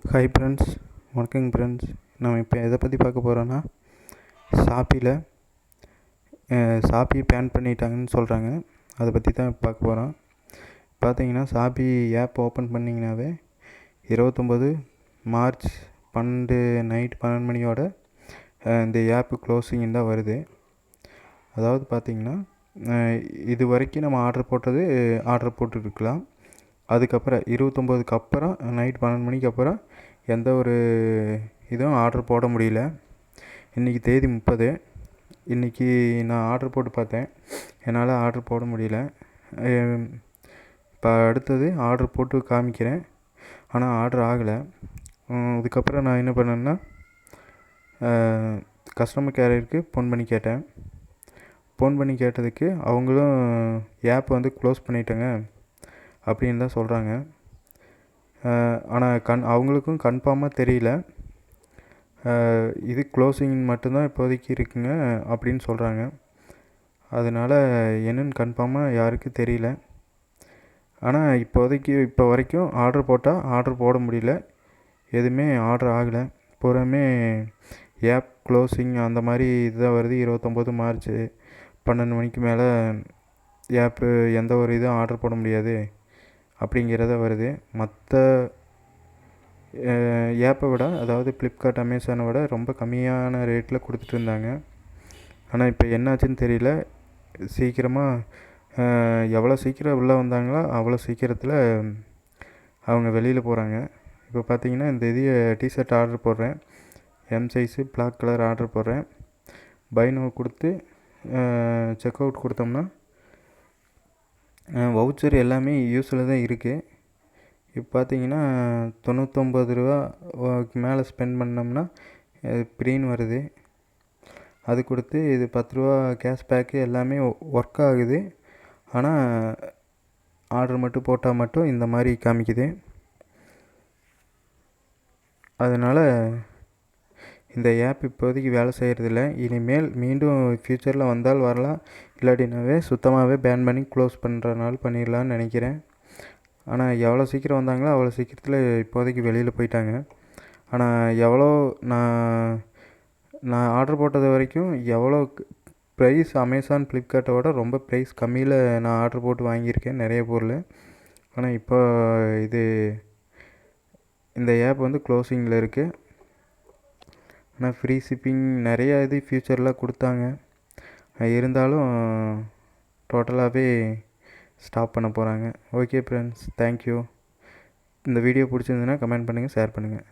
Hi friends, வணக்கங்க friends. நம்ம இப்போ எதை பற்றி பார்க்க போகிறோன்னா, ஷாப்பியில் ஷாப்பி பேன் பண்ணிட்டாங்கன்னு சொல்கிறாங்க. அதை பற்றி தான் பார்க்க போகிறோம். பார்த்தீங்கன்னா ஷாப்பி ஆப் ஓப்பன் பண்ணிங்கனாவே 29 மார்ச் 12 நைட் 12 மணியோட இந்த ஆப்பு க்ளோசிங் தான் வருது. அதாவது பார்த்திங்கன்னா இது வரைக்கும் நம்ம ஆர்டர் போட்டுருக்கலாம். அதுக்கப்புறம் 29க்கு அப்புறம் நைட் 12 மணிக்கு அப்புறம் எந்த ஒரு இதுவும் ஆர்டர் போட முடியல. இன்றைக்கி தேதி 30. இன்றைக்கி நான் ஆர்டர் போட்டு பார்த்தேன், என்னால் ஆர்டர் போட முடியல. இப்போ அடுத்தது ஆர்டர் போட்டு காமிக்கிறேன், ஆனால் ஆர்டர் ஆகலை. அதுக்கப்புறம் நான் என்ன பண்ணேன்னா, கஸ்டமர் கேருக்கு ஃபோன் பண்ணி கேட்டதுக்கு அவங்களும் ஆப் க்ளோஸ் பண்ணிட்டேங்க அப்படின்னு தான் சொல்கிறாங்க. ஆனால் அவங்களுக்கும் கன்ஃபார்மாக தெரியல, இது க்ளோசிங் மட்டும்தான் இப்போதைக்கு இருக்குங்க அப்படின்னு சொல்கிறாங்க. அதனால் என்னென்னு கன்ஃபார்மாக யாருக்கும் தெரியல. ஆனால் இப்போ வரைக்கும் ஆர்டர் போட முடியல, எதுவுமே ஆர்டர் ஆகலை. பூராமே ஆப் க்ளோசிங் அந்த மாதிரி இதுதான் வருது. 29 மார்ச் 12 மணிக்கு மேலே ஆப்பு எந்த ஒரு இதுவும் ஆர்டர் போட முடியாது அப்படிங்கிறத வருது. மற்ற ஆப்பை விட, அதாவது ஃப்ளிப்கார்ட், அமேசானை விட ரொம்ப கம்மியான ரேட்டில் கொடுத்துட்டு இருந்தாங்க. ஆனால் இப்போ என்னாச்சுன்னு தெரியல. சீக்கிரமாக எவ்வளோ சீக்கிரம் உள்ளே வந்தாங்களோ அவ்வளோ சீக்கிரத்தில் அவங்க வெளியில் போகிறாங்க. இப்போ பார்த்தீங்கன்னா இந்த டிஷர்ட் ஆர்டர் போடுறேன், M size black colour order போடுறேன். பை நோ கொடுத்து செக் அவுட் கொடுத்தோம்னா வவுச்சர் எல்லாமே யூஸில் தான் இருக்குது. இப்போ பார்த்தீங்கன்னா 99 ரூபாய்க்கு மேலே ஸ்பெண்ட் பண்ணோம்னா ஃப்ரீன்னு வருது. அது கொடுத்து இது 10 ரூபா கேஷ்பேக்கு எல்லாமே ஒர்க் ஆகுது. ஆனால் ஆர்டர் மட்டும் போட்டால் மட்டும் இந்த மாதிரி காமிக்குது. அதனால் இந்த ஆப் இப்போதைக்கு வேலை செய்கிறதில்ல. இனிமேல் மீண்டும் ஃப்யூச்சரில் வந்தால் வரலாம், இல்லாட்டினாவே சுத்தமாகவே பேன் பண்ணி க்ளோஸ் பண்ணுறனால பண்ணிடலான்னு நினைக்கிறேன். ஆனால் எவ்வளோ சீக்கிரம் வந்தாங்களோ அவ்வளோ சீக்கிரத்தில் இப்போதைக்கு வெளியில் போயிட்டாங்க. ஆனால் நான் ஆர்டர் போட்டது வரைக்கும் எவ்வளோ ப்ரைஸ் அமேசான், ஃப்ளிப்கார்ட்டோட ரொம்ப ப்ரைஸ் கம்மியில் நான் ஆர்டர் போட்டு வாங்கியிருக்கேன் நிறைய பொருள். ஆனால் இப்போ இந்த ஆப் க்ளோசிங்கில் இருக்குது. ஆனால் ஃப்ரீ ஷிப்பிங் நிறையா ஃப்யூச்சரில் கொடுத்தாங்க. இருந்தாலும் டோட்டலாகவே ஸ்டாப் பண்ண போகிறாங்க. Okay friends, thank you. இந்த வீடியோ பிடிச்சிருந்துன்னா கமெண்ட் பண்ணுங்கள், ஷேர் பண்ணுங்கள்.